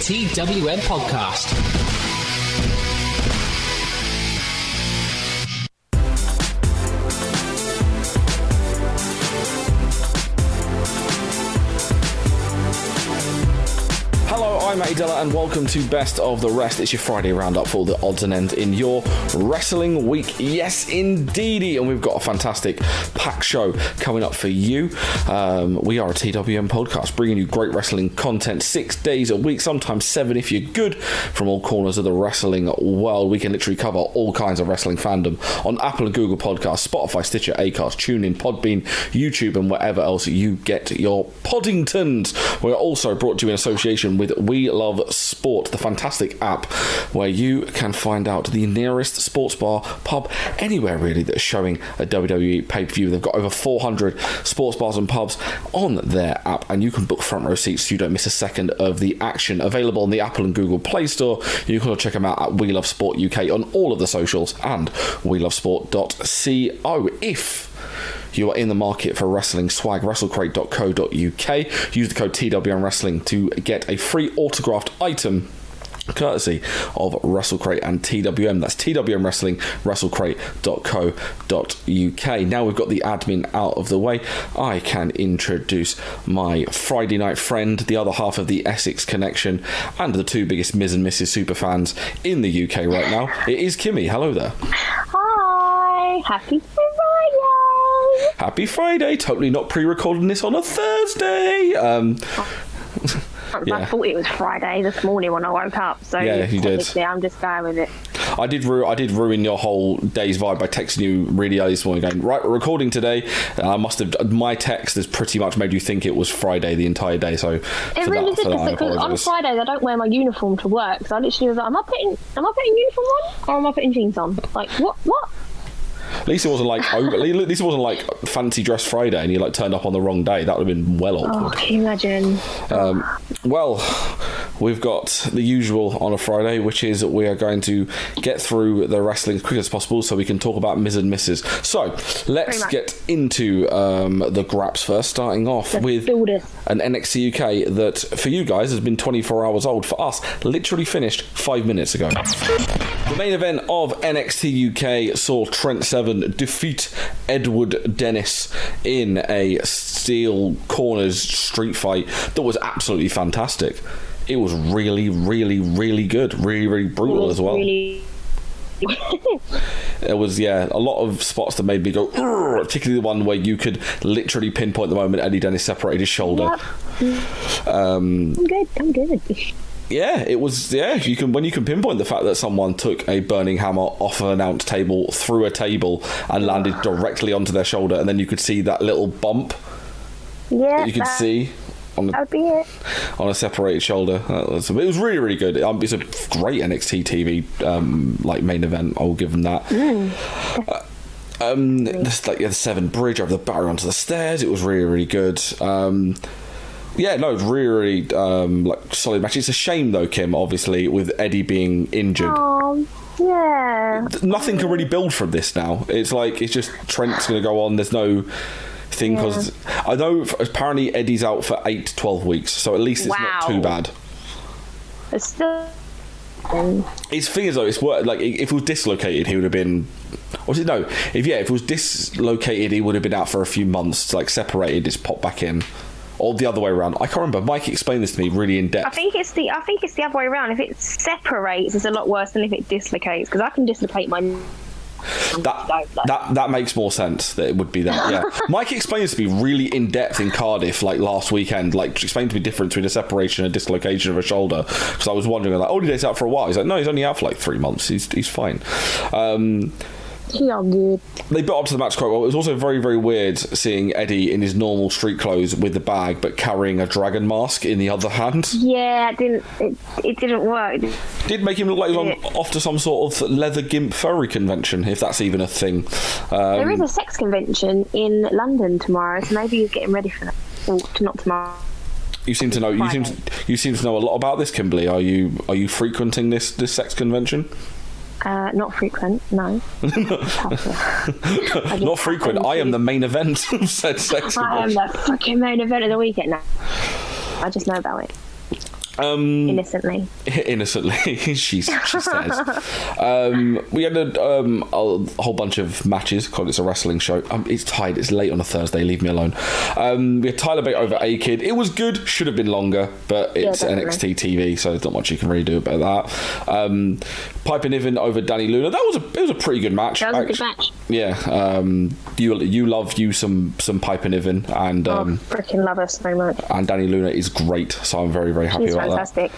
TWM podcast. I'm Matty Deller and welcome to Best of the Rest. It's your Friday roundup for the odds and ends in your wrestling week. Yes, indeedy. And we've got a fantastic packed show coming up for you. We are a TWM podcast bringing you great wrestling content 6 days a week, sometimes 7 if you're good, from all corners of the wrestling world. We can literally cover all kinds of wrestling fandom on Apple and Google Podcasts, Spotify, Stitcher, Acast, TuneIn, Podbean, YouTube, and wherever else you get your Poddingtons. We're also brought to you in association with We Love Sport, the fantastic app where you can find out the nearest sports bar, pub, anywhere really that's showing a WWE pay-per-view. They've got over 400 sports bars and pubs on their app, and you can book front row seats so you don't miss a second of the action. Available on the Apple and Google Play Store. You can check them out at We Love Sport UK on all of the socials and welovesport.co. If you are in the market for wrestling swag, wrestlecrate.co.uk. Use the code TWM Wrestling to get a free autographed item courtesy of WrestleCrate and TWM. That's TWM Wrestling, wrestlecrate.co.uk. Now we've got the admin out of the way, I can introduce my Friday night friend, the other half of the Essex connection, and the two biggest Miz and Mrs super fans in the UK right now. It is Kymmie. Hello there. Hi. Happy Friday. Happy Friday. Totally not pre-recording this on a Thursday. I thought it was Friday this morning when I woke up, so yeah, you did. I'm just going with it. I did ruin your whole day's vibe by texting you really early this morning going, right, we're recording today. My text has pretty much made you think it was Friday the entire day, so it really did, because on Fridays I don't wear my uniform to work, so I literally was like, am I putting uniform on or am I putting jeans on? Like, what? At least it wasn't like fancy dress Friday and you turned up on the wrong day. That would have been well awkward. Oh, can you imagine? Well, we've got the usual on a Friday, which is we are going to get through the wrestling as quick as possible so we can talk about Miz and Mrs. So let's get into the graps first, starting off with an NXT UK that for you guys has been 24 hours old. For us, literally finished 5 minutes ago. The main event of NXT UK saw Trent Seven defeat Edward Dennis in a steel corners street fight that was absolutely fantastic. It was really, really, really good. Really, really brutal as well. There was, a lot of spots that made me go, particularly the one where you could literally pinpoint the moment Eddie Dennis separated his shoulder. Yep. I'm good. Yeah, it was. Yeah, you can pinpoint the fact that someone took a burning hammer off an announce table, through a table, and landed directly onto their shoulder, and then you could see that little bump. Yeah, that you could see on a separated shoulder. It was really, really good. It's a great NXT TV main event. I will give them that. The Seven Bridge over the barrier onto the stairs. It was really, really good. It's really, really solid match. It's a shame though, Kim, obviously, with Eddie being injured. Oh, yeah. Nothing can really build from this now. It's just Trent's going to go on. There's no thing, because I know apparently Eddie's out for 8 to 12 weeks, so at least it's not too bad. It's still... His fingers though, it's worth, if it was dislocated, he would have been... If it was dislocated, he would have been out for a few months. Separated, just popped back in. Or the other way around. I can't remember. Mike explained this to me really in depth. I think it's the other way around. If it separates, it's a lot worse than if it dislocates, because I can dislocate my... That makes more sense that it would be that. Yeah. Mike explained this to me really in depth in Cardiff last weekend. Explained to me the difference between a separation and a dislocation of a shoulder, because I was wondering he's out for a while. He's like, no, he's only out for 3 months. He's fine. Yeah, good. They built up to the match quite well. It was also very, very weird seeing Eddie in his normal street clothes with the bag, but carrying a dragon mask in the other hand. Yeah, it didn't work. Did make him look like he was off to some sort of leather gimp furry convention, if that's even a thing. There is a sex convention in London tomorrow, so maybe he's getting ready for that. Or not tomorrow. You seem to know. You seem to know a lot about this, Kimberly. Are you frequenting this sex convention? Not frequent, no. Not frequent. I am the main event of said sex convention. I am the fucking main event of the weekend now. I just know about it. Innocently, she says. We had a whole bunch of matches because it's a wrestling show. It's tired. It's late on a Thursday. Leave me alone. We had Tyler Bate over A-Kid. It was good. Should have been longer, but it's NXT TV, so there's not much you can really do about that. Piper Niven over Danny Luna. It was a pretty good match. That was a good match. Yeah. You love some Piper Niven, and freaking love her so much. And Danny Luna is great, so I'm very, very happy about that. Fantastic.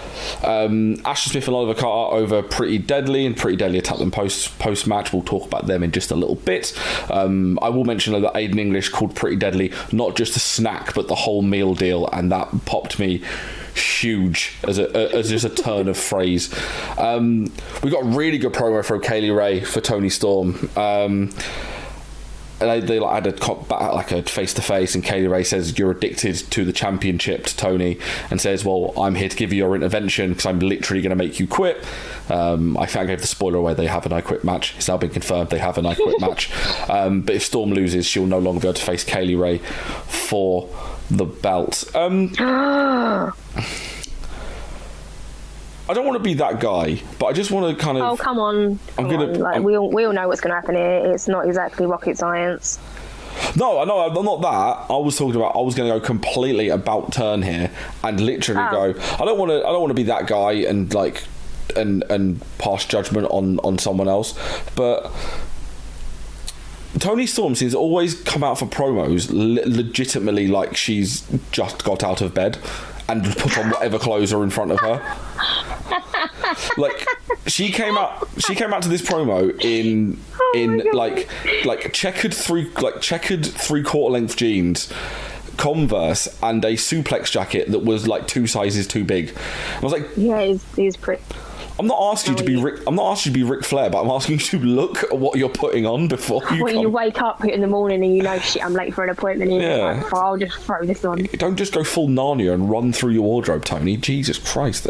Ashley Smith and Oliver Carter over Pretty Deadly, and Pretty Deadly attacked them post match. We'll talk about them in just a little bit. I will mention that Aiden English called Pretty Deadly not just a snack but the whole meal deal, and that popped me huge as just a turn of phrase. We got a really good promo from Kaylee Ray for Toni Storm. They had a face-to-face, and Kaylee Ray says, "You're addicted to the championship," to Tony, and says, "Well, I'm here to give you your intervention because I'm literally going to make you quit." I think I gave the spoiler away. They have an I Quit match. It's now been confirmed they have an I Quit match. But if Storm loses, she'll no longer be able to face Kaylee Ray for the belt. I don't want to be that guy, but I just want to kind of... Oh, come on. We all know what's going to happen here. It's not exactly rocket science. No, I'm not that. I was talking about I was going to go completely about turn here and literally go, I don't want to be that guy and like and pass judgment on someone else, but Toni Storm seems to always come out for promos legitimately like she's just got out of bed and put on whatever clothes are in front of her. Like she came out to this promo in checkered 3/4 length jeans, Converse, and a suplex jacket that was like 2 sizes too big. I was like, yeah, he's pretty. I'm not asking you to be Ric Flair, but I'm asking you to look at what you're putting on before you. When you wake up in the morning and you know, shit, I'm late for an appointment. And you're like, I'll just throw this on. Don't just go full Narnia and run through your wardrobe, Tony. Jesus Christ.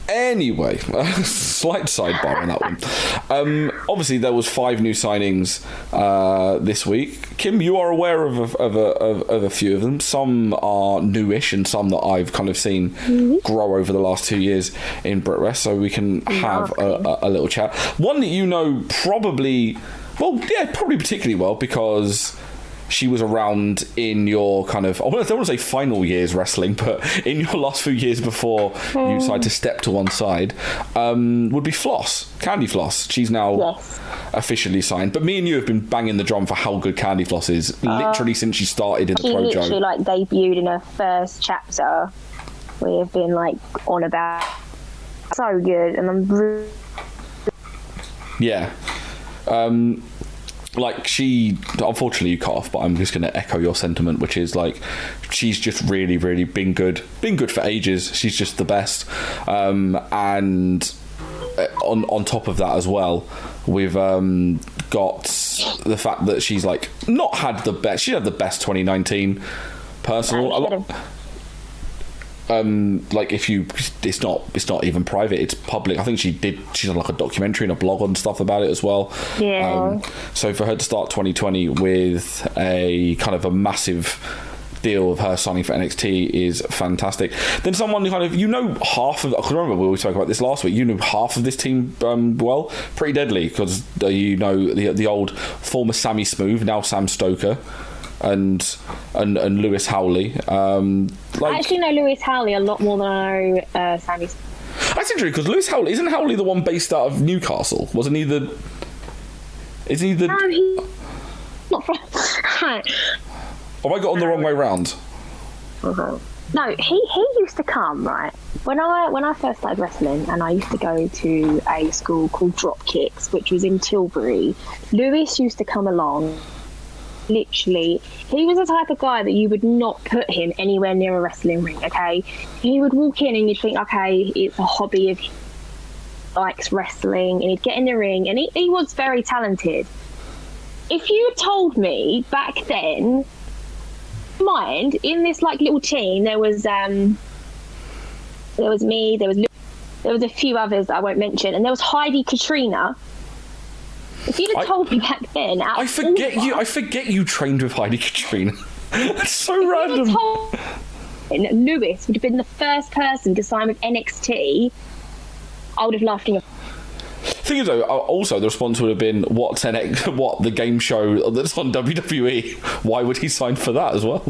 Anyway, slight sidebar on that one. Obviously, there was 5 new signings this week. Kim, you are aware of a few of them. Some are newish, and some that I've kind of seen grow over the last 2 years in Brit so we can have a little chat. One that you know probably particularly well because she was around in your kind of, I don't want to say final years wrestling, but in your last few years before you decided to step to one side, would be Floss, Candy Floss. She's now officially signed. But me and you have been banging the drum for how good Candy Floss is, literally since she started in the Pro She literally debuted in her first chapter. We have been on about so good, and I'm really... Yeah. She, unfortunately you cut off, but I'm just going to echo your sentiment, which is she's just really, really been good for ages. She's just the best. And on top of that as well, we've got the fact that she's not had the best. She had the best 2019 personal. If you, it's not even private, it's public. I think she's done a documentary and a blog and stuff about it as well. So for her to start 2020 with a kind of a massive deal of her signing for NXT is fantastic. Then someone kind of, half of, I can remember we spoke about this last week, half of this team well, Pretty Deadly, because the old former Sammy Smooth, now Sam Stoker, and Lewis Howley. I actually know Lewis Howley a lot more than I know Sammy. That's interesting because Lewis Howley, isn't Howley the one based out of Newcastle? Wasn't he the? Isn't he the? No, he's not from. Have I got on the wrong way round? No, he used to come right when I first started wrestling, and I used to go to a school called Drop Kicks, which was in Tilbury. Lewis used to come along. Literally, he was the type of guy that you would not put him anywhere near a wrestling ring, okay? He would walk in and you'd think, okay, it's a hobby of his, likes wrestling, and he'd get in the ring, and he was very talented. If you had told me back then, mind, in this little team, there was me, there was a few others that I won't mention, and there was Heidi Katrina. If you'd have told me back then... I forget you trained with Heidi Katrina. That's so random. Lewis would have been the first person to sign with NXT, I would have laughed in your... Thing is, though, also the response would have been, what the game show that's on WWE? Why would he sign for that as well?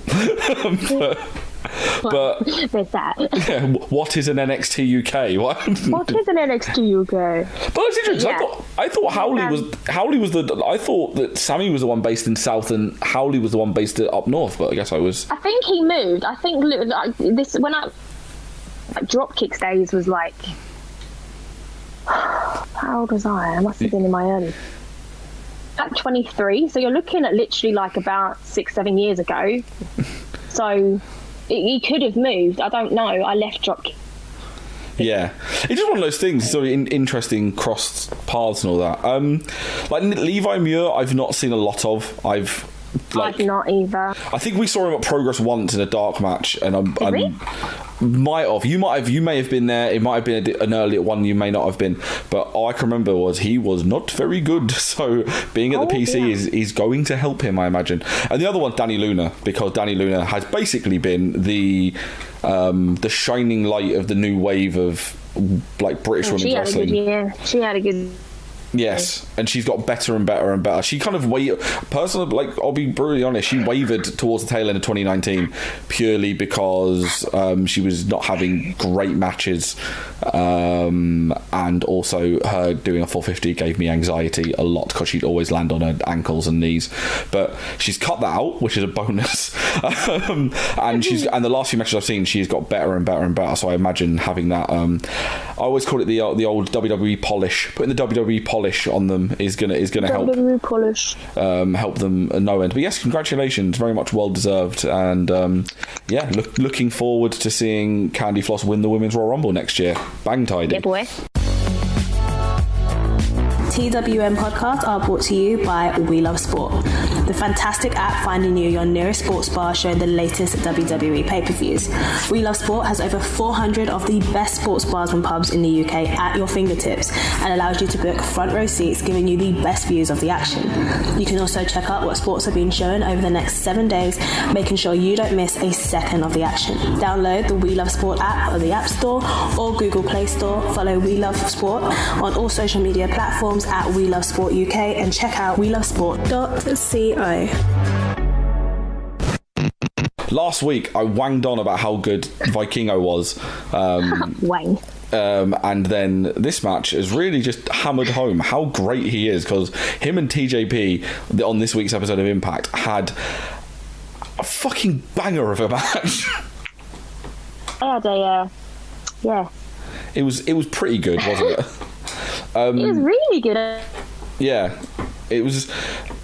but there's that. Yeah, what is an NXT UK? What is an NXT UK? But that's interesting. Yeah. I thought Howley was the. I thought that Sammy was the one based in South and Howley was the one based up North. But I guess I was. I think he moved. I think this when I Dropkicks days was like. How old was I? I must have been in my early. At 23, so you're looking at literally like about 6-7 years ago. So he could have moved. I don't know. I left Dropkick. Yeah, it's just one of those things. Sort of interesting crossed paths and all that. Like Levi Muir, I've not seen a lot of. I've not either. I think we saw him at Progress once in a dark match, and might have. You may have been there. It might have been an earlier one. You may not have been. But all I can remember he was not very good. So being at the PC is going to help him, I imagine. And the other one's Danny Luna, because Danny Luna has basically been the shining light of the new wave of like British women's wrestling. She had a good. Yes, and she's got better and better and better. She kind of personally, like, I'll be brutally honest, she wavered towards the tail end of 2019 purely because she was not having great matches, and also her doing a 450 gave me anxiety a lot because she'd always land on her ankles and knees. But she's cut that out, which is a bonus. And the last few matches I've seen, she's got better and better and better. So I imagine having that. I always call it the old WWE polish. Putting the WWE polish on them is gonna help. WWE polish. Help them at no end. But yes, congratulations, very much well deserved. And looking forward to seeing Candy Floss win the Women's Royal Rumble next year. Bang tidy. Yeah, boy. TWM podcasts are brought to you by We Love Sport, the fantastic app finding you your nearest sports bar showing the latest WWE pay-per-views. We Love Sport has over 400 of the best sports bars and pubs in the UK at your fingertips and allows you to book front row seats, giving you the best views of the action. You can also check out what sports are being shown over the next 7 days, making sure you don't miss a second of the action. Download the We Love Sport app on the App Store or Google Play Store. Follow We Love Sport on all social media platforms at We Love Sport UK and check out welovesport.co. Last week I wanged on about how good Vikingo was. Wang. And then this match has really just hammered home how great he is, because him and TJP on this week's episode of Impact had a fucking banger of a match. Yeah. It was pretty good, wasn't it? It was really good. Yeah, it was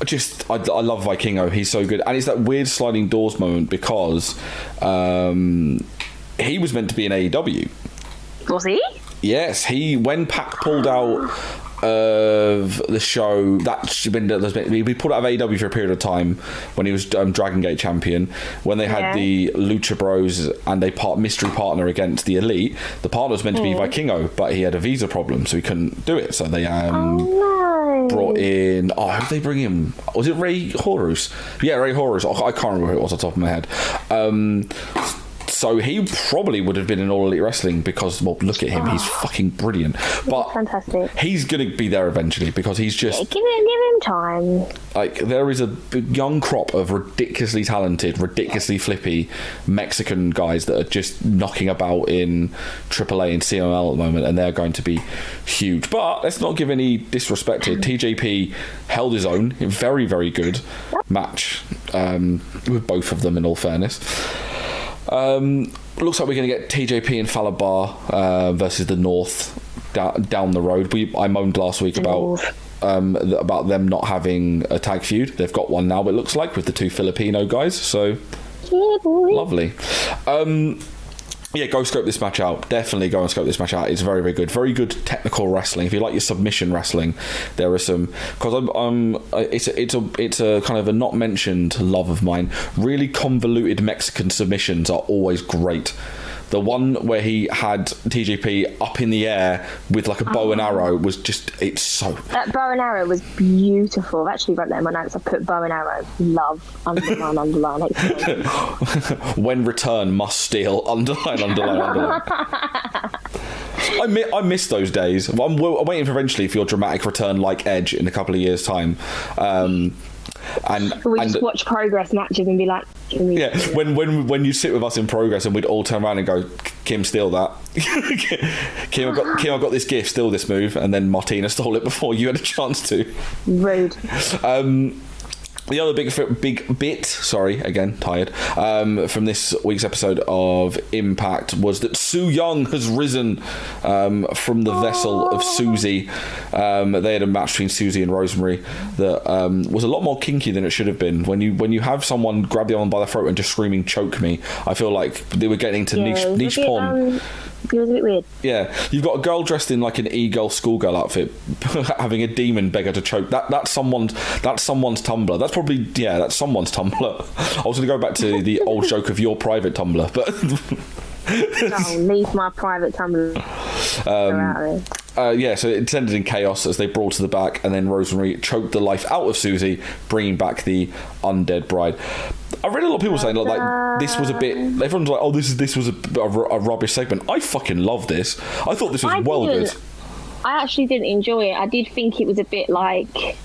just I love Vikingo. He's so good, and it's that weird sliding doors moment because he was meant to be in AEW. Was he? Yes, when Pac pulled out of the show, we pulled out of AEW for a period of time when he was Dragon Gate champion, when they had the Lucha Bros and a mystery partner against the Elite. The partner was meant to be Vikingo, but he had a visa problem, so he couldn't do it. So they brought in who did they bring in? Was it Ray Horus? Yeah, Ray Horus. I can't remember who it was off the top of my head. So he probably would have been in All Elite Wrestling because, well, look at him. He's fucking brilliant. But fantastic. He's going to be there eventually because he's just... give him time. Like, there is a young crop of ridiculously talented, ridiculously flippy Mexican guys that are just knocking about in AAA and CMLL at the moment, and they're going to be huge. But let's not give any disrespect here. TJP held his own. A very, very good match with both of them, in all fairness. Looks like we're going to get TJP and Fallah Bar versus the North down the road. I moaned last week about them not having a tag feud. They've got one now, it looks like, with the two Filipino guys. So lovely. Go scope this match out. Definitely go and scope this match out. It's very, very good. Very good technical wrestling. If you like your submission wrestling, there are some. Because it's a kind of a not mentioned love of mine. Really convoluted Mexican submissions are always great. The one where he had TJP up in the air with like a bow and arrow was just, it's so... That bow and arrow was beautiful. I've actually wrote that in my notes. I put bow and arrow, love, underline. When return, must steal, underline. I miss those days. I'm waiting for eventually for your dramatic return like Edge in a couple of years' time. And we just watch progress matches and be like, when you sit with us in progress and we'd all turn around and go, Kim, steal that. Kim, I got this gift, steal this move, and then Martina stole it before you had a chance to. Rude. The other big bit, sorry, again, tired, from this week's episode of Impact was that Su Yung has risen from the vessel of Susie. They had a match between Susie and Rosemary that was a lot more kinky than it should have been. When you have someone grab the arm by the throat and just screaming, choke me, I feel like they were getting into niche porn. It was a bit weird. Yeah, you've got a girl dressed in like an e-girl schoolgirl outfit, having a demon beg her to choke. That's someone's Tumblr. That's someone's Tumblr. I was going to go back to the old joke of your private Tumblr, but leave my private Tumblr. So it ended in chaos as they brawled to the back, and then Rosemary choked the life out of Susie, bringing back the undead bride. I read a lot of people saying like this was a bit. Everyone's like, "Oh, this was a rubbish segment." I fucking love this. I thought this was good. I actually didn't enjoy it. I did think it was a bit like,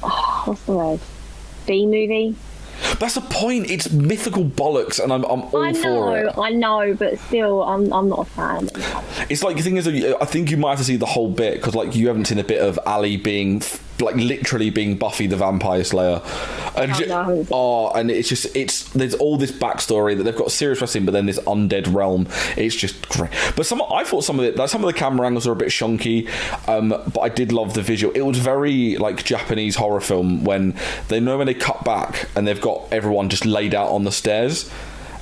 what's the word? B-movie. That's the point. It's mythical bollocks, and I'm all for it. I know, but still, I'm not a fan. It's like the thing is, I think you might have to see the whole bit because like you haven't seen a bit of Ali being like literally being Buffy the Vampire Slayer, and and there's all this backstory that they've got serious wrestling, but then this undead realm. It's just great. But I thought some of the camera angles are a bit shonky, but I did love the visual. It was very like Japanese horror film when they cut back and they've got everyone just laid out on the stairs.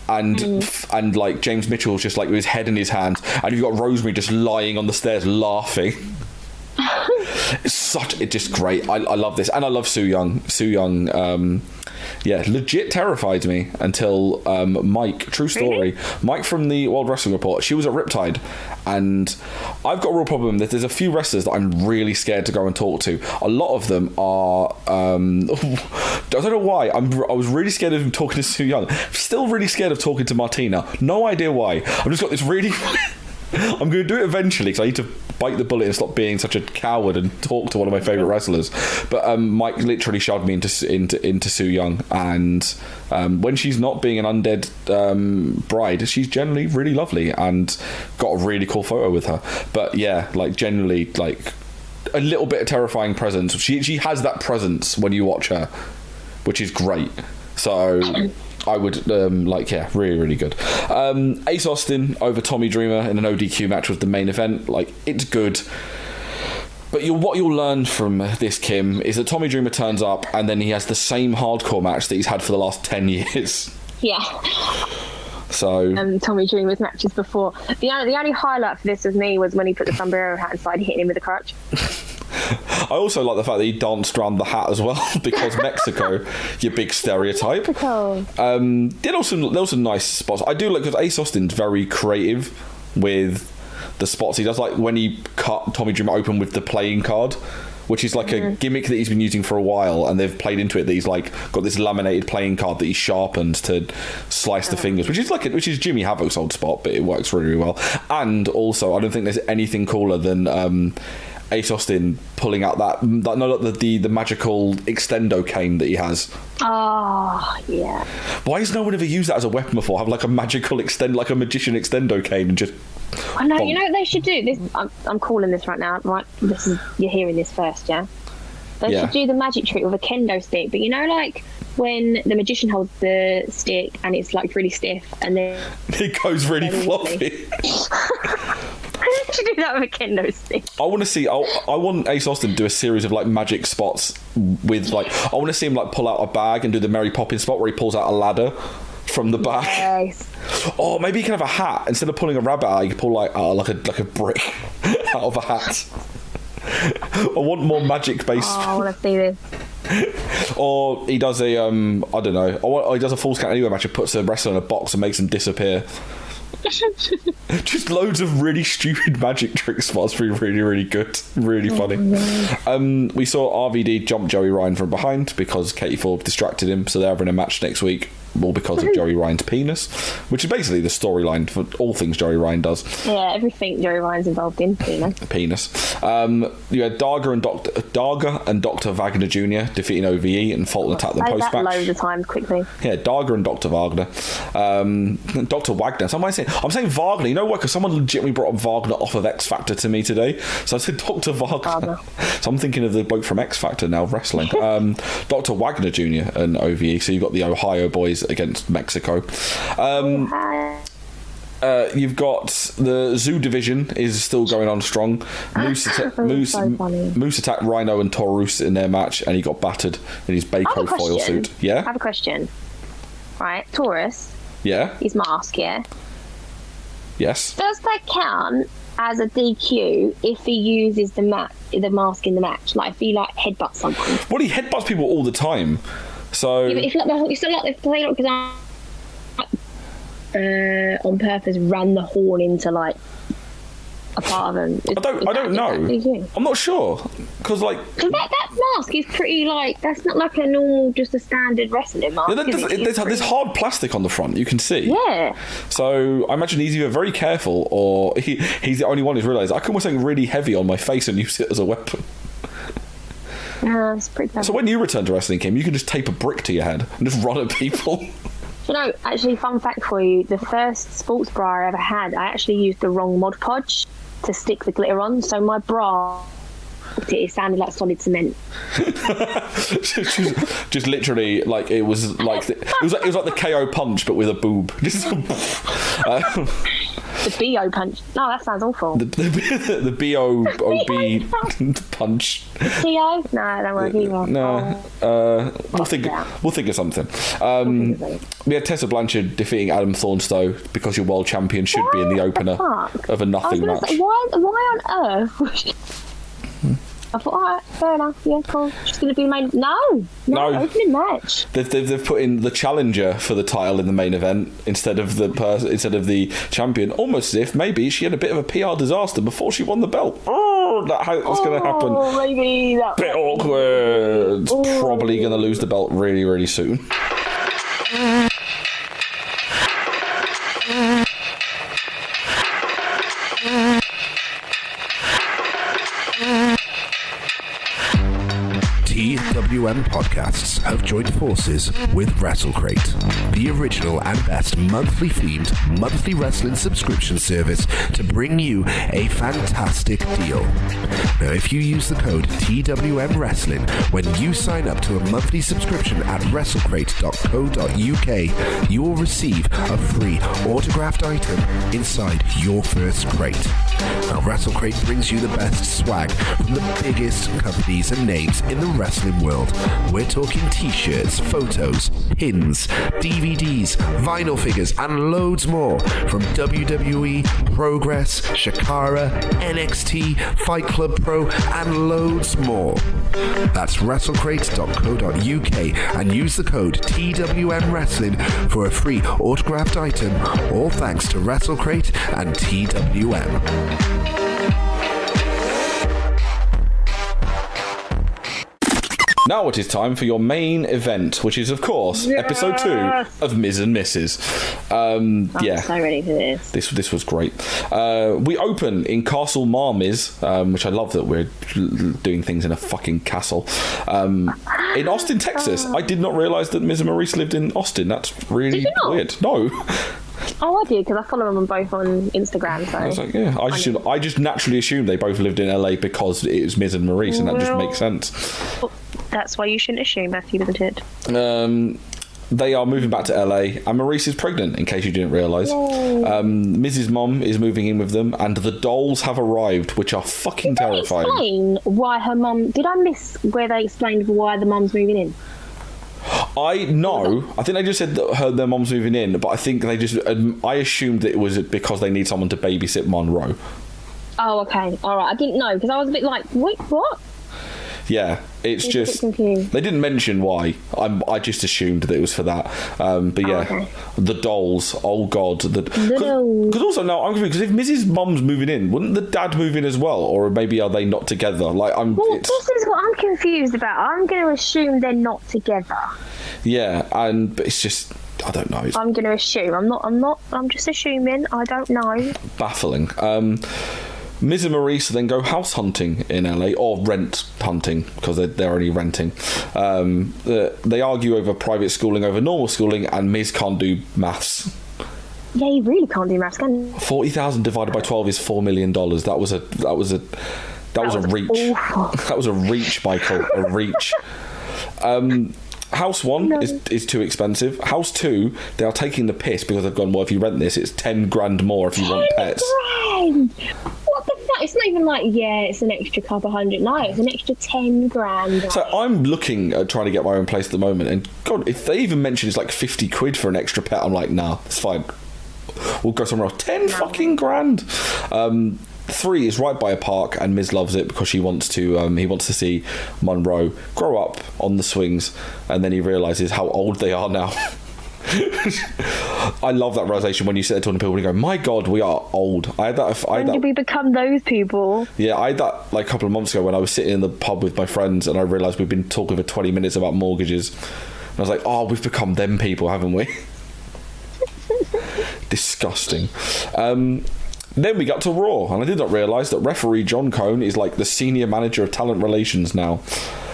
And like James Mitchell's just like with his head in his hands, and you've got Rosemary just lying on the stairs laughing. It's just great. I love this, and I love Su Yung. Legit terrified me until Mike. True story. Really? Mike from the World Wrestling Report. She was at Riptide, and I've got a real problem that there's a few wrestlers that I'm really scared to go and talk to. A lot of them are. I don't know why. I was really scared of talking to Su Yung. Still really scared of talking to Martina. No idea why. I've just got this really. I'm going to do it eventually because I need to bite the bullet and stop being such a coward and talk to one of my favourite wrestlers. But Mike literally shoved me into Su Yung, and when she's not being an undead bride, she's generally really lovely and got a really cool photo with her. But yeah, like generally like a little bit of terrifying presence. She has that presence when you watch her, which is great. So I would really, really good. Ace Austin over Tommy Dreamer in an ODQ match was the main event. Like, it's good. But what you'll learn from this, Kim, is that Tommy Dreamer turns up and then he has the same hardcore match that he's had for the last 10 years. Yeah. So Tommy Dreamer's matches before. The only highlight for this with me was when he put the sombrero hat and started hitting him with a crutch. I also like the fact that he danced around the hat as well because Mexico, your big stereotype. Mexico. There were some nice spots. I do like because Ace Austin's very creative with the spots he does. Like when he cut Tommy Dreamer open with the playing card, which is like a gimmick that he's been using for a while, and they've played into it that he's like got this laminated playing card that he sharpened to slice the fingers, which is Jimmy Havoc's old spot, but it works really, really well. And also, I don't think there's anything cooler than Ace Austin pulling out the magical extendo cane that he has. Oh yeah. Why has no one ever used that as a weapon before? Have like a magical like a magician extendo cane and just. I know. You know what they should do? This I'm calling this right now. Right, you're hearing this first, yeah. They should do the magic trick with a kendo stick, but you know, like when the magician holds the stick and it's like really stiff, and then it goes really floppy. You should do that with a kendo stick. I want to see. I want Ace Austin to do a series of like magic spots with like. I want to see him like pull out a bag and do the Mary Poppins spot where he pulls out a ladder from the back. Yes. Or maybe he can have a hat instead of pulling a rabbit out. He can pull like a brick out of a hat. I want more magic based. Oh, I want to see this. Or he does a I don't know. Or he does a Falls Count Anywhere match and puts a wrestler in a box and makes him disappear. Just loads of really stupid magic trick spots being really, really good. Really funny. We saw RVD jump Joey Ryan from behind because Katie Forbes distracted him, so they're having a match next week. All because of Joey Ryan's penis, which is basically the storyline for all things Joey Ryan does. Yeah, everything Joey Ryan's involved in, Penis. You had Darga and Dr. Wagner Jr. defeating OVE and Fulton attack the post match. Loads of times quickly. Yeah, Darga and Dr. Wagner. Dr. Wagner. So I'm saying Wagner. You know what? Because someone legitimately brought up Wagner off of X Factor to me today. So I said Dr. Wagner. So I'm thinking of the bloke from X Factor now wrestling. Dr. Wagner Jr. and OVE. So you've got the Ohio boys against Mexico. You've got the Zoo division is still going on strong. Moose attacked Rhino and Taurus in their match, and he got battered in his Baco foil suit. Yeah, I have a question. Right, Taurus. Yeah. His mask. Yeah. Yes. Does that count as a DQ if he uses the mask in the match? Like if he headbutts someone? Well, he headbutts people all the time. So yeah, but it's not like they play because on purpose ran the horn into a part of them. I don't know. I'm not sure because that mask is pretty that's not like a normal just a standard wrestling mask. Yeah, there's hard plastic on the front. You can see. Yeah. So I imagine he's either very careful or he's the only one who's realised I can wear something really heavy on my face and use it as a weapon. It's pretty clever. So when you return to wrestling, Kim, you can just tape a brick to your head and just run at people. Actually, fun fact for you, the first sports bra I ever had, I actually used the wrong Mod Podge to stick the glitter on, so my bra, it sounded like solid cement. just literally, it was like the KO punch, but with a boob. The BO punch. No, that sounds awful. The BO punch. TO? No, don't work either. No. We'll think of something. We had Tessa Blanchard defeating Adam Thornstowe because your world champion should be in the opener of a nothing match. Say, why on earth? I thought, all right, fair enough, yeah, cool. She's going to be main. No, opening match. They've put in the challenger for the title in the main event instead of the champion, almost as if maybe she had a bit of a PR disaster before she won the belt. That's going to happen. Maybe that bit awkward. Probably going to lose the belt really, really soon. TWM Podcasts have joined forces with WrestleCrate, the original and best monthly-themed monthly wrestling subscription service to bring you a fantastic deal. Now, if you use the code TWM Wrestling when you sign up to a monthly subscription at WrestleCrate.co.uk, you will receive a free autographed item inside your first crate. Now, WrestleCrate brings you the best swag from the biggest companies and names in the wrestling world. We're talking t-shirts, photos, pins, DVDs, vinyl figures, and loads more from WWE, Progress, Shakara, NXT, Fight Club Pro, and loads more. That's WrestleCrate.co.uk and use the code TWM Wrestling for a free autographed item, all thanks to WrestleCrate and TWM. Now it is time for your main event, which is, of course, episode 2 of Miz and Mrs. I'm so ready for this. This was great. We open in Castle Marmiz, which I love that we're doing things in a fucking castle, in Austin, Texas. I did not realise that Miz and Maurice lived in Austin. That's really weird. No. Oh, I did, because I follow them both on Instagram. So I was like, yeah, I just naturally assumed they both lived in LA because it was Miz and Maurice, and that just makes sense. That's why you shouldn't assume, Matthew, isn't it? They are moving back to LA, and Maurice is pregnant, in case you didn't realise. Mrs. Mom is moving in with them, and the dolls have arrived, which are fucking terrifying. Did they explain why her mum... Did I miss where they explained why the mum's moving in? I think they just said that their mom's moving in, but I think they just... I assumed that it was because they need someone to babysit Monroe. Oh, okay. All right. I didn't know, because I was a bit like, wait, what? Yeah, it's just confused. They didn't mention why. I just assumed that it was for that. But yeah, okay. The dolls. Oh God, dolls. Because also now I'm confused. Because if Mrs. Mum's moving in, wouldn't the dad move in as well, or maybe are they not together? Like this is what I'm confused about. I'm going to assume they're not together. Yeah, but it's just I don't know. I'm going to assume. I'm just assuming. I don't know. Baffling. Miz and Maurice then go house hunting in LA, or rent hunting, because they're only renting. They argue over private schooling over normal schooling, and Miz can't do maths. Yeah, you really can't do maths, can you? 40,000 divided by 12 is $4 million. That was a reach. Awful. That was a reach, Michael. A reach. House 1 is too expensive. House 2, they are taking the piss because they've gone, well, if you rent this, it's 10 grand more if you want pets. 10 grand! What the fuck? It's not even like, it's an extra couple hundred. No, it's an extra 10 grand. So I'm looking at trying to get my own place at the moment, and God, if they even mention it's like 50 quid for an extra pet, I'm like, nah, it's fine. We'll go somewhere else. 10 fucking grand. 3 is right by a park, and Miz loves it because he wants to see Monroe grow up on the swings, and then he realises how old they are now. I love that realization when you sit there talking to people and you go, my God, we are old. When did we become those people? Yeah, I had that like a couple of months ago when I was sitting in the pub with my friends, and I realised we'd been talking for 20 minutes about mortgages, and I was like, oh, we've become them people, haven't we? Disgusting. Then we got to Raw, and I did not realise that referee John Cone is like the senior manager of talent relations now.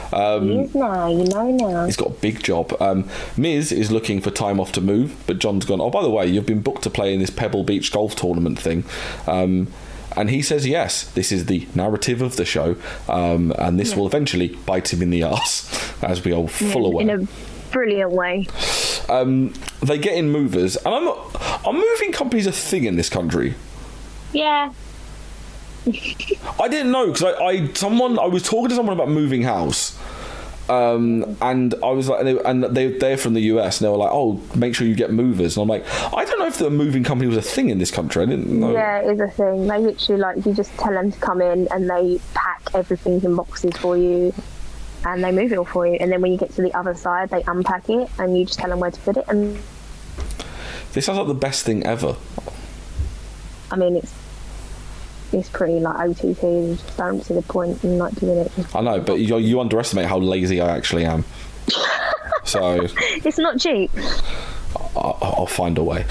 He is now, now. He's got a big job. Miz is looking for time off to move, but John's gone, oh, by the way, you've been booked to play in this Pebble Beach golf tournament thing. And he says yes, this is the narrative of the show, and this will eventually bite him in the arse, as we are full aware. In a brilliant way. They get in movers, and are moving companies a thing in this country? Yeah. I didn't know, because I was talking to someone about moving house, and I was like, they're from the US, and they were like, oh, make sure you get movers, and I'm like, I don't know if the moving company was a thing in this country. I didn't know. Yeah, it is a thing. They literally, you just tell them to come in, and they pack everything in boxes for you, and they move it all for you, and then when you get to the other side, they unpack it, and you just tell them where to put it. And this sounds like the best thing ever. I mean, it's pretty like OTT. You just don't see the point in like doing it. I know, but you underestimate how lazy I actually am. So it's not cheap. I'll find a way.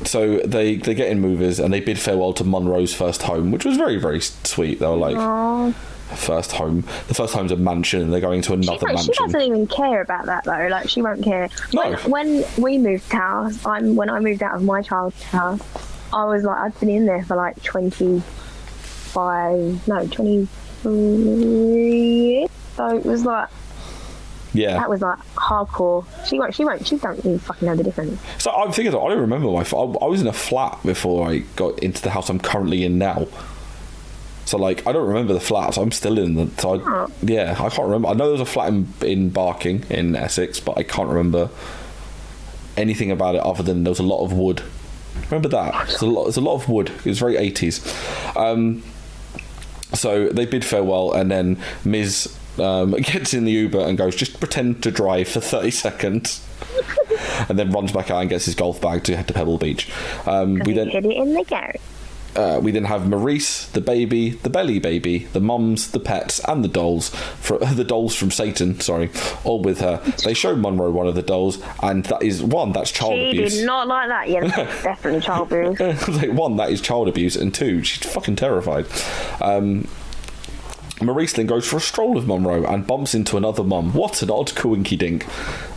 So they get in movers, and they bid farewell to Monroe's first home, which was very, very sweet. They were like, aww. First home. The first home's a mansion, and they're going to another mansion. She doesn't even care about that though. Like, she won't care. No. When we moved house, when I moved out of my child's house, I was like, I'd been in there for like 23 years. So it was like, yeah, that was like hardcore. She don't even fucking know the difference. So I'm thinking, I don't remember I was in a flat before I got into the house I'm currently in now. So like, I don't remember the flats. I'm still in the. So I can't remember. I know there was a flat in Barking in Essex, but I can't remember anything about it other than there was a lot of wood. Remember that? There's a lot of wood. It was very 80s. So they bid farewell, and then Miz gets in the Uber and goes, just pretend to drive for 30 seconds. And then runs back out and gets his golf bag to head to Pebble Beach. We then hid it in the garage. We then have Maurice, the baby, the belly baby, the mums, the pets, and the dolls. The dolls from Satan, all with her. They show Monroe one of the dolls, and that's child abuse. She did not like that. Yeah, definitely child abuse. One, that is child abuse, and two, she's fucking terrified. Maurice then goes for a stroll with Monroe and bumps into another mum. What an odd coinky-dink.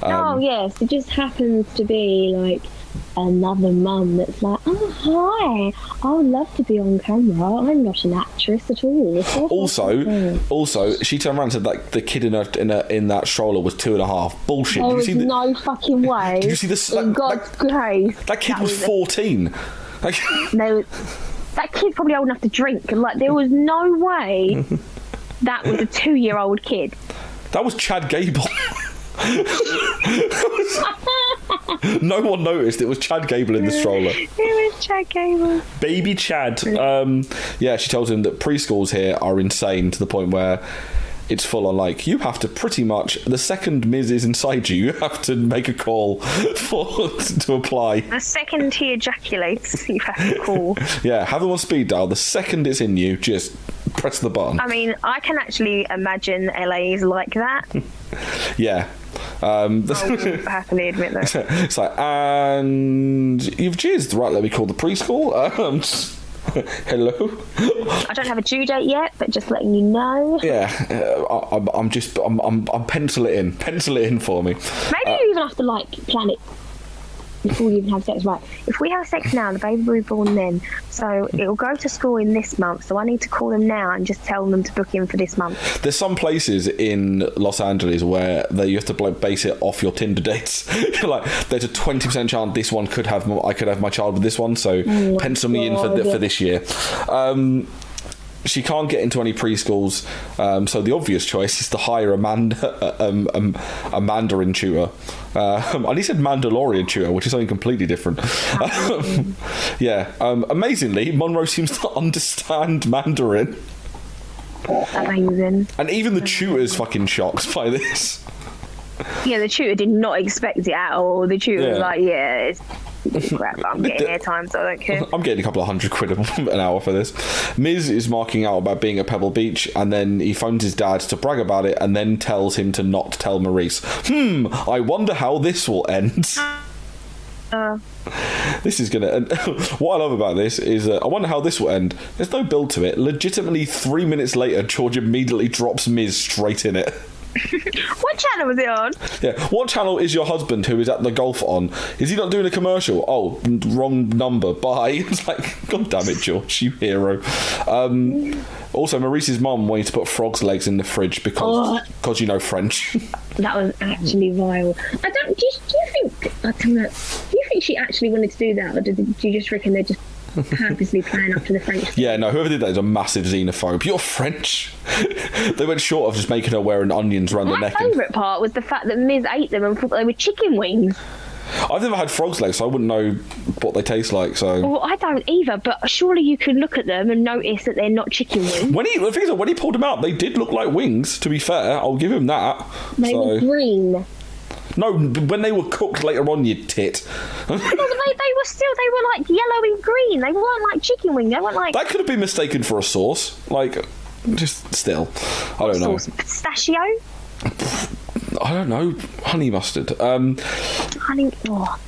Oh, yes, it just happens to be like another mum that's like, oh, hi, I would love to be on camera. I'm not an actress at all. Also, she turned around and said that the kid in that stroller was 2.5. Bullshit. There was no fucking way. Did you see this? In God's grace. That kid was 14. That kid's probably old enough to drink, and like, there was no way that was a 2-year-old kid. That was Chad Gable. No one noticed it was Chad Gable in the stroller. It was Chad Gable. Baby Chad. She tells him that preschools here are insane to the point where it's full on like, you have to pretty much, the second Miz is inside you, you have to make a call to apply. The second he ejaculates, you have to call. Yeah, have them on speed dial. The second it's in you, just press the button. I mean, I can actually imagine LA is like that. Yeah. I will happily admit that. It's like, and you've jizzed. Right, let me call the preschool. Hello. I don't have a due date yet, but just letting you know. Yeah, I'm pencil it in for me. Maybe you even have to like plan it before you even have sex. Right, if we have sex now, the baby will be born then, so it'll go to school in this month, so I need to call them now and just tell them to book in for this month. There's some places in Los Angeles where you have to base it off your Tinder dates. Like, there's a 20% chance this one I could have my child with this one, so pencil me in for this year. She can't get into any preschools, so the obvious choice is to hire a Mandarin tutor. And he said Mandalorian tutor, which is something completely different. Amazingly, Monroe seems to understand Mandarin. Amazing. And even the tutor's fucking shocked by this. Yeah, the tutor did not expect it at all. The tutor was like, yeah, it's crap, but I'm getting airtime, so I don't care. I'm getting a couple of $100 an hour for this. Miz is marking out about being at Pebble Beach, and then he phones his dad to brag about it, and then tells him to not tell Maurice. I wonder how this will end. This is gonna. And what I love about this is, I wonder how this will end. There's no build to it. Legitimately, 3 minutes later, George immediately drops Miz straight in it. What channel was it on? Yeah, what channel is your husband who is at the golf on? Is he not doing a commercial? Oh, wrong number. Bye. It's like, God damn it, George, you hero. Also, Maurice's mum wanted to put frog's legs in the fridge because you know French. That was actually vile. Do you think she actually wanted to do that, or do you just reckon they're just purposely playing up to the French? Yeah, no, whoever did that is a massive xenophobe. You're French. They went short of just making her wearing onions around the neck. My favourite part was the fact that Miz ate them and thought they were chicken wings. I've never had frog's legs, so I wouldn't know what they taste like. So, well, I don't either, but surely you can look at them and notice that they're not chicken wings. When he pulled them out, they did look like wings. To be fair, I'll give him that. They were green. No, when they were cooked later on, you tit. No, they were like yellow and green. They weren't like chicken wings. They weren't like. That could have been mistaken for a sauce. Like, just still, I don't know. Pistachio. I don't know. Honey mustard.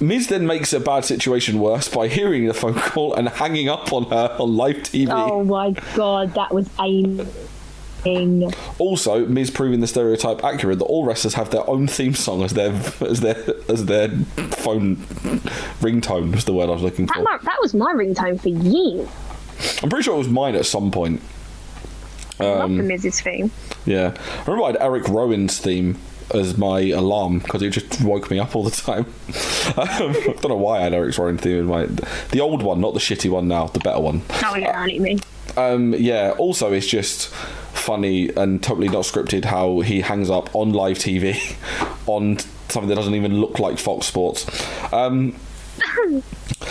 Miz then makes a bad situation worse by hearing the phone call and hanging up on her on live TV. Oh my god, that was aiming. Also, Miz proving the stereotype accurate that all wrestlers have their own theme song as their phone ringtone was the word I was looking for. That was my ringtone for years. I'm pretty sure it was mine at some point. I love the Miz's theme. Yeah, I remember I had Eric Rowan's theme as my alarm because it just woke me up all the time. I don't know why I had Eric Rowan's theme in the old one, not the shitty one now, the better one. Oh yeah, I know what you mean. Yeah, also it's just funny and totally not scripted how he hangs up on live TV on something that doesn't even look like Fox Sports.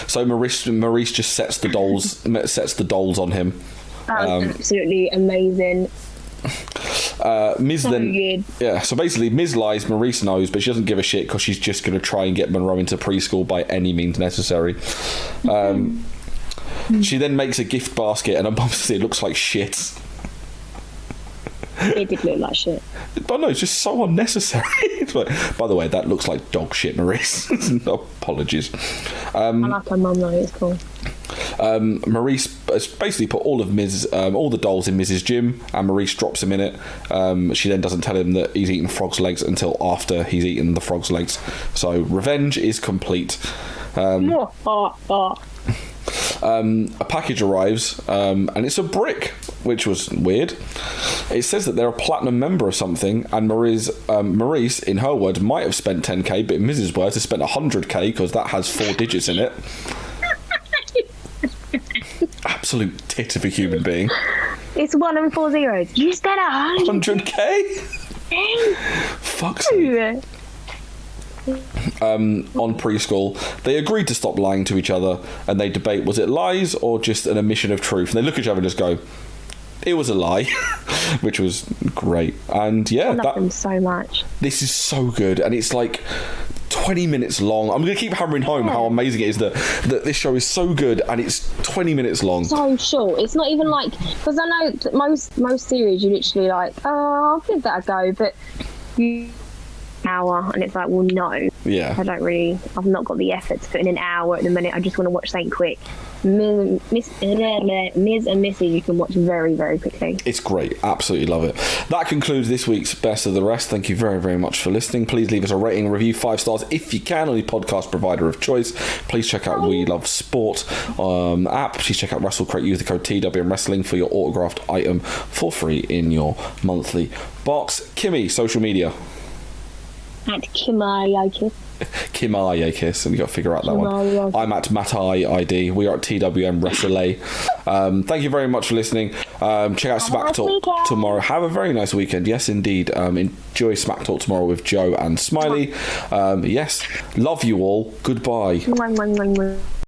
So Maurice just sets the dolls on him. That was absolutely amazing. Miz so then good. Yeah, so basically Miz lies, Maurice knows, but she doesn't give a shit because she's just going to try and get Monroe into preschool by any means necessary. She then makes a gift basket and it looks like shit. It did look like shit. But no, it's just so unnecessary. Like, by the way, that looks like dog shit, Maurice. Apologies. I like her mum though, it's cool. Maurice has basically put all the dolls in Miz's gym, and Maurice drops him in it. She then doesn't tell him that he's eaten frog's legs until after he's eaten the frog's legs. So revenge is complete. A package arrives, and it's a brick, which was weird. It says that they're a platinum member of something, and Maurice, in her words, might have spent 10k, but in Miz's words, has spent 100k because that has 4 digits in it. Absolute tit of a human being. It's 1 and 4 zeros. You spent 100k? Fuck's sake. On preschool, they agreed to stop lying to each other, and they debate, was it lies or just an omission of truth? And they look at each other and just go, It was a lie, which was great. And yeah, I love them so much. This is so good, and it's like 20 minutes long. I'm going to keep hammering home how amazing it is that this show is so good, and it's 20 minutes long. So short. It's not even like, because I know that most series you literally like, oh, I'll give that a go, but you hour, and it's like, well, no. Yeah. I've not got the effort to put in an hour at the minute. I just want to watch something quick. Miz and Mrs, you can watch very, very quickly. It's great. Absolutely love it. That concludes this week's Best of the Rest. Thank you very, very much for listening. Please leave us a rating and review, 5 stars if you can, on your podcast provider of choice. Please check out We Love Sport app. Please check out Wrestle Crate. Use the code TWM Wrestling for your autographed item for free in your monthly box. Kymmie, social media. At Kymmie Kiss, and you got to figure out that one. I'm at Matty ID. We are at TWM Wrestle A. Thank you very much for listening. Check out Smack Talk tomorrow. Have a very nice weekend. Yes, indeed. Enjoy Smack Talk tomorrow with Joe and Smiley. Yes, love you all. Goodbye.